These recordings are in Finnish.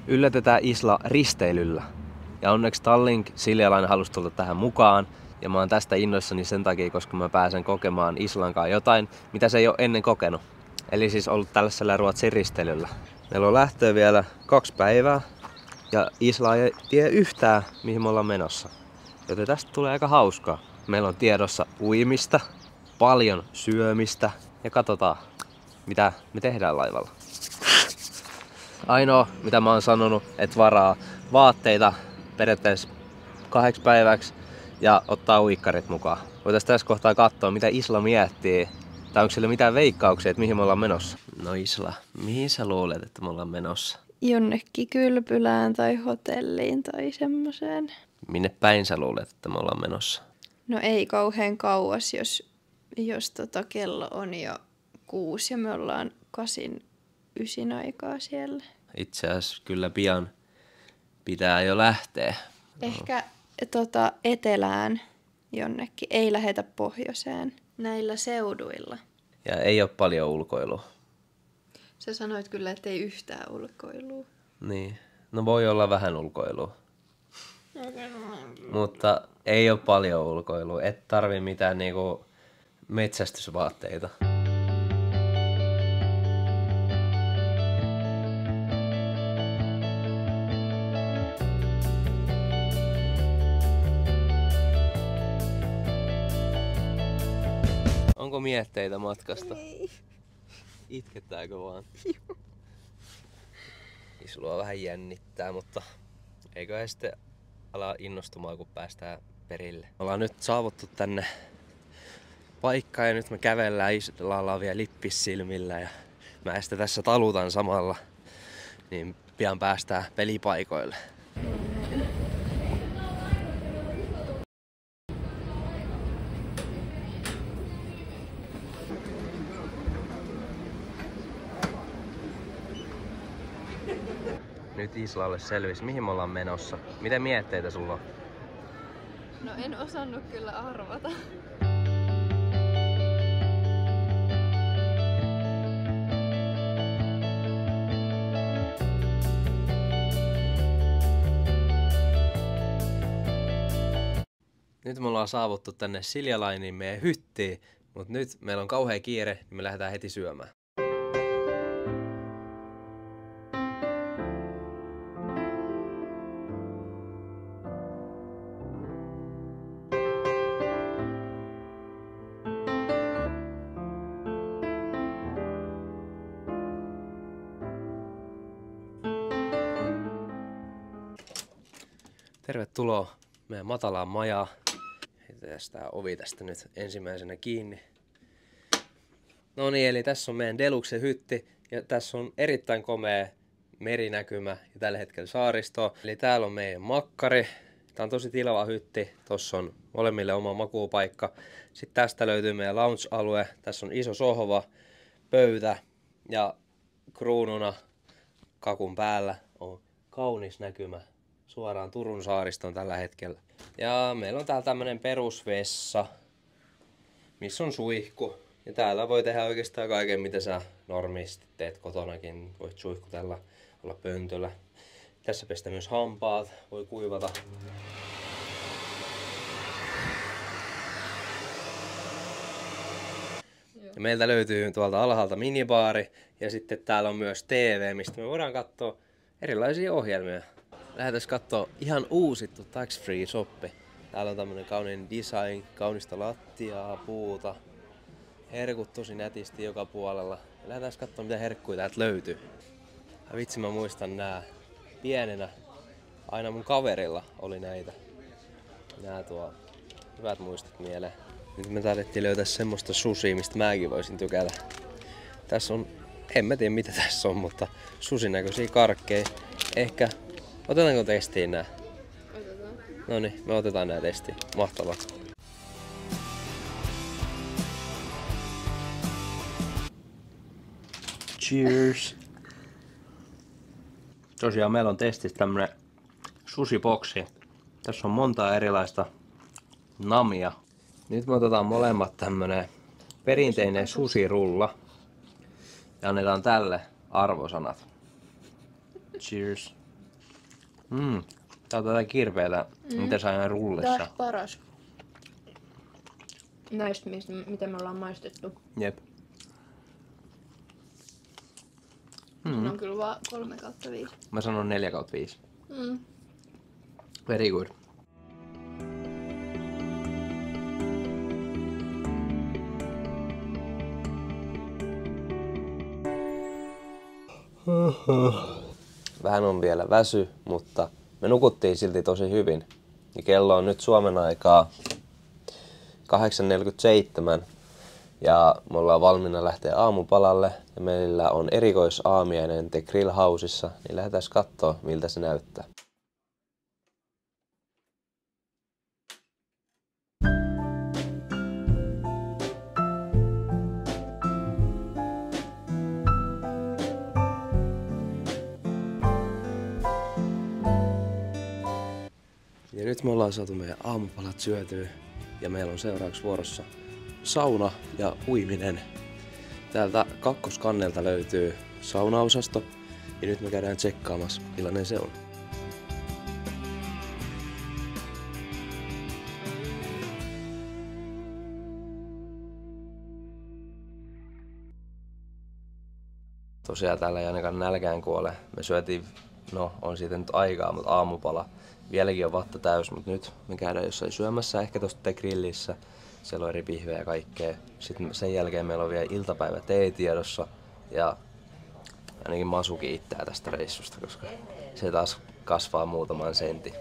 yllätetään Isla risteilyllä. Ja onneksi Tallink Siljalainen halusi tulla tähän mukaan. Ja mä oon tästä innoissani sen takia, koska mä pääsen kokemaan Islankaan jotain, mitä se ei ole ennen kokenut. Eli siis ollut tällaisella Ruotsin risteilyllä. Meillä on lähtöä vielä 2 päivää. Ja Isla ei tiedä yhtään, mihin me ollaan menossa. Joten tästä tulee aika hauskaa. Meillä on tiedossa uimista, paljon syömistä ja katsotaan, mitä me tehdään laivalla. Ainoa, mitä mä oon sanonut, että varaa vaatteita periaatteessa 2 päiväksi ja ottaa uikkarit mukaan. Voitaisiin tässä kohtaa katsoa, mitä Isla miettii. Tai onko sillä mitään veikkauksia, että mihin me ollaan menossa? No Isla, mihin sä luulet, että me ollaan menossa? Jonnekin kylpylään tai hotelliin tai semmoiseen. Minne päin sä luulet, että me ollaan menossa? No ei kauhean kauas, jos kello on jo 6 ja me ollaan 8-9 aikaa siellä. Itse asiassa kyllä pian pitää jo lähteä. Ehkä etelään jonnekin, ei lähetä pohjoiseen näillä seuduilla. Ja ei ole paljon ulkoilua. Sä sanoit kyllä, että ei yhtään ulkoilua. Niin, no voi olla vähän ulkoilua. Mutta ei ole paljon ulkoilua. Et tarvi mitään niinku metsästysvaatteita. Onko mietteitä matkasta? Ei. Itkettääkö vaan? Islua vähän jännittää, mutta eiköhän sitten ala innostumaan, kun päästään perille. Me ollaan nyt saavuttu tänne paikkaan ja nyt me kävellään, ollaan vielä lippis silmillä ja mä sitten tässä talutan samalla, niin pian päästään pelipaikoille. Nyt Islalle selvisi, mihin me ollaan menossa. Mitä mietteitä sulla on? No en osannut kyllä arvata. Nyt me ollaan saavuttu tänne Siljalainiin meidän hyttiin, mutta nyt meillä on kauhea kiire, niin me lähdetään heti syömään. Tervetuloa meidän matalaan majaan. Heitetään tää ovi tästä nyt ensimmäisenä kiinni. No niin, eli tässä on meidän Deluxe hytti ja tässä on erittäin komea merinäkymä ja tällä hetkellä saaristoa. Eli täällä on meidän makkari. Tää on tosi tilava hytti. Tossa on molemmille oma makuupaikka. Sitten tästä löytyy meidän lounge-alue. Tässä on iso sohva, pöytä ja kruununa kakun päällä on kaunis näkymä suoraan Turun saaristoon tällä hetkellä. Ja meillä on täällä tämmönen perusvessa, missä on suihku. Ja täällä voi tehdä oikeastaan kaiken, mitä sä normisti teet kotonakin. Voit suihkutella, olla pöntöllä. Tässä pestä myös hampaat, voi kuivata. Ja meiltä löytyy tuolta alhaalta minibaari ja sitten täällä on myös TV, mistä me voidaan katsoa erilaisia ohjelmia. Lähdetään katsoa ihan uusittu Tax Free shoppi. Täällä on tämmönen kauniin design, kaunista lattiaa, puuta. Herkut tosi nätisti joka puolella. Lähdetään katsoa mitä herkkuja täältä löytyy. Ja vitsi mä muistan nää pienenä. Aina mun kaverilla oli näitä. Nää tuo hyvät muistot mieleen. Nyt me taidettiin löytää semmoista sushia, mistä mäkin voisin tykätä. Tässä on, en mä tiedä mitä tässä on, mutta susin näköisiä karkkeja. Ehkä, otetaanko testiin nää? Otetaan. Noniin, me otetaan nää testiin. Mahtavaa. Cheers! Tosiaan meillä on testissä tämmönen sushi-boksi. Tässä on monta erilaista namia. Nyt me otetaan molemmat tämmönen perinteinen sushi-rulla. Ja annetaan tälle arvosanat. Cheers. Tää on tätä kirpeätä, mitä saa aina rullissa. Tää on paras. Näistä, mitä me ollaan maistettu. Jep. Se on kyllä vaan 3/5. Mä sanon 4/5. Very good. Vähän on vielä väsy, mutta me nukuttiin silti tosi hyvin. Ja kello on nyt Suomen aikaa 8:47 ja me ollaan valmiina lähteä aamupalalle ja meillä on erikoisaamiainen The Grill Houseissa, niin lähdetään katsoa miltä se näyttää. Ja nyt me ollaan saatu meidän aamupalat syötyä ja meillä on seuraavaksi vuorossa sauna ja uiminen. Täältä kakkoskannelta löytyy saunaosasto ja nyt me käydään tsekkaamassa millainen se on. Tosiaan täällä ei ainakaan nälkään kuole. Me syötiin, no on siitä nyt aikaa, mutta aamupala. Vieläkin on vatta täys, mutta nyt me käydään jossain syömässä, ehkä tosta The Grillissä. Siellä on eri pihvejä ja kaikkea. Sitten sen jälkeen meillä on vielä iltapäivä tee tiedossa. Ja ainakin Masu kiittää tästä reissusta, koska se taas kasvaa muutaman sentin.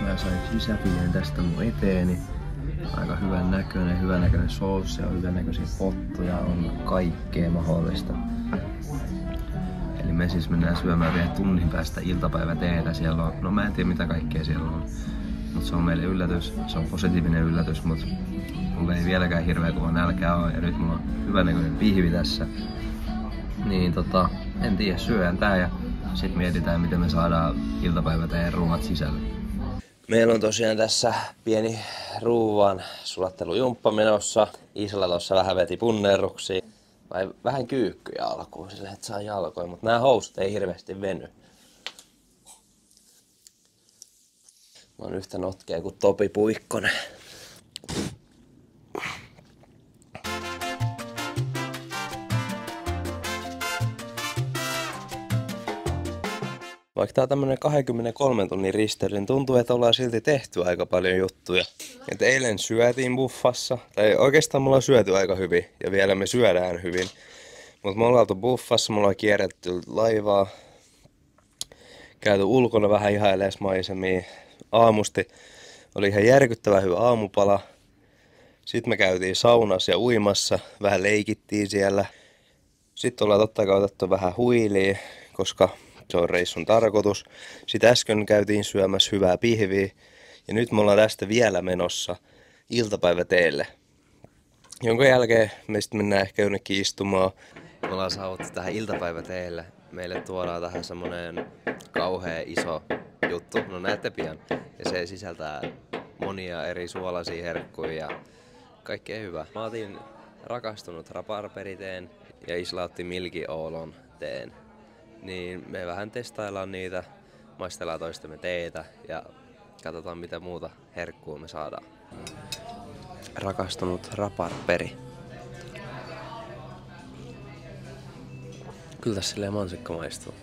Mä sain sisäpineen tästä mun eteeni. Aika hyvän näköinen soussi, on hyvän näköisiä pottuja, on kaikkea mahdollista. Eli me siis mennään syömään vielä tunnin päästä iltapäiväteetä. Siellä on, no mä en tiedä mitä kaikkea siellä on. Mutta se on meille yllätys, se on positiivinen yllätys, mutta mulla ei vieläkään hirveä kova nälkää ole. Ja nyt mulla on hyvän näköinen pihvi tässä. Niin en tiedä, syödään tää ja sit mietitään miten me saadaan iltapäiväteen ruuat sisälle. Meillä on tosiaan tässä pieni ruuan sulattelujumppa menossa. Iisalla tuossa vähän veti punnerruksia. Vai vähän kyykkyjä alkuun silleen, että saa jalkoja, mutta nämä housut ei hirveästi veny. Mä oon yhtä notkea kuin Topi Puikkonen. Vaikka tää on tämmönen 23 tunnin risteily, niin tuntuu, että ollaan silti tehty aika paljon juttuja. Et eilen syötiin buffassa, tai oikeastaan me ollaan syöty aika hyvin, ja vielä me syödään hyvin. Mutta me ollaan oltu buffassa, me ollaan kierretty laivaa, käyty ulkona vähän ihailemaan maisemia. Aamusti oli ihan järkyttävän hyvä aamupala. Sitten me käytiin saunassa ja uimassa, vähän leikittiin siellä. Sitten ollaan totta kai otettu vähän huiliä, koska se on reissun tarkoitus. Sitten äsken käytiin syömässä hyvää pihviä. Ja nyt me ollaan tästä vielä menossa iltapäiväteelle. Jonka jälkeen me sitten mennään ehkä jonnekin istumaan. Me ollaan saavuttu tähän iltapäiväteelle. Meille tuodaan tähän semmonen kauhea iso juttu. No näette pian. Ja se sisältää monia eri suolaisia herkkuja ja kaikkea hyvää. Mä otin rakastunut raparperiteen ja Isla otti Milky Oolon teen. Niin me vähän testaillaan niitä, maistellaan toistemme teetä ja katsotaan mitä muuta herkkua me saadaan. Rakastunut raparperi. Kyllä tässä silleen mansikka maistuu.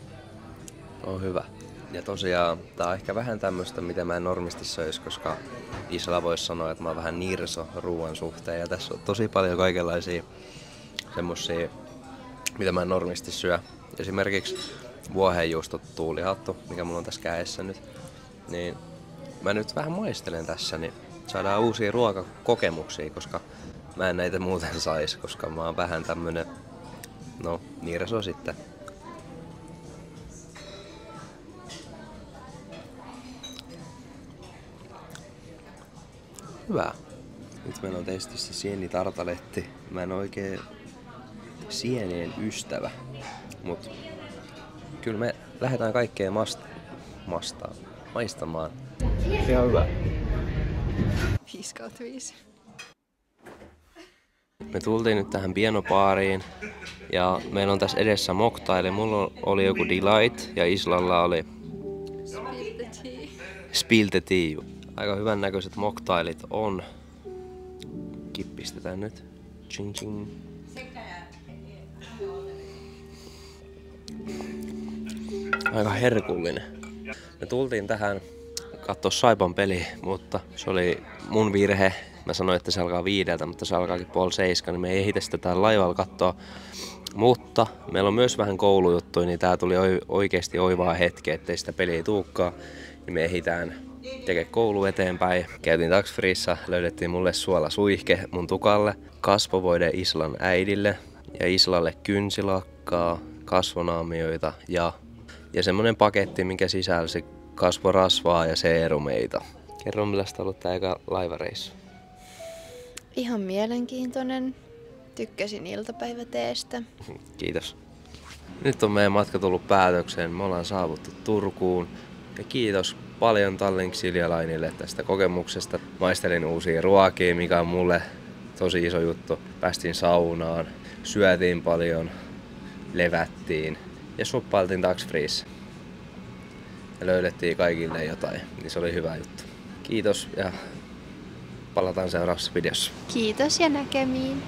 On hyvä. Ja tosiaan tää on ehkä vähän tämmöstä mitä mä en normisti söis, koska Isla voisi sanoa, että mä oon vähän nirso ruoan suhteen. Ja tässä on tosi paljon kaikenlaisia semmosia, mitä mä en normisti syö. Esimerkiksi vuohenjuustot tuulihattu, mikä mulla on tässä kädessä nyt. Niin mä nyt vähän maistelen tässä, niin saadaan uusia ruokakokemuksia, koska mä en näitä muuten sais, koska mä oon vähän tämmönen, no, nirso sitten. Hyvä. Nyt meillä on testissä sienitartaletti. Mä en oikein sienien ystävä, mut kyllä me lähdetään kaikkea maistamaan. Ihan hyvä. 5/5. Me tultiin nyt tähän pienobaariin ja meillä on tässä edessä mocktaili. Mulla oli joku Delight ja Islalla oli Spill the Tea. Aika hyvän näköiset mocktailit on. Kippistetään nyt. Ching ching. Aika herkullinen. Me tultiin tähän katsoa Saipan peliä, mutta se oli mun virhe. Mä sanoin, että se alkaa 5, mutta se alkaakin 6:30, niin me ei ehditä sitä täällä laivalla katsoa. Mutta meillä on myös vähän koulujuttuja, niin tää tuli oikeesti oivaa hetki, ettei sitä peliä tuukkaa. Niin me ehditään tekemään koulu eteenpäin. Käytiin Tax Freessa, löydettiin mulle suolasuihke mun tukalle, kasvovoide Islan äidille ja Islalle kynsilakkaa, kasvonaamioita ja semmonen paketti, mikä sisälsi kasvorasvaa ja seerumeita. Kerro, millaista on ollut tää eka laivareissu? Ihan mielenkiintoinen. Tykkäsin iltapäiväteestä. Kiitos. Nyt on meidän matka tullut päätökseen. Me ollaan saavuttu Turkuun. Ja kiitos paljon Tallink Silja Linelle tästä kokemuksesta. Maistelin uusia ruokia, mikä on mulle tosi iso juttu. Päästiin saunaan, syötiin paljon, levättiin ja shoppailtiin Tax Freessa. Ja löydettiin kaikille jotain, niin se oli hyvä juttu. Kiitos ja palataan seuraavassa videossa. Kiitos ja näkemiin.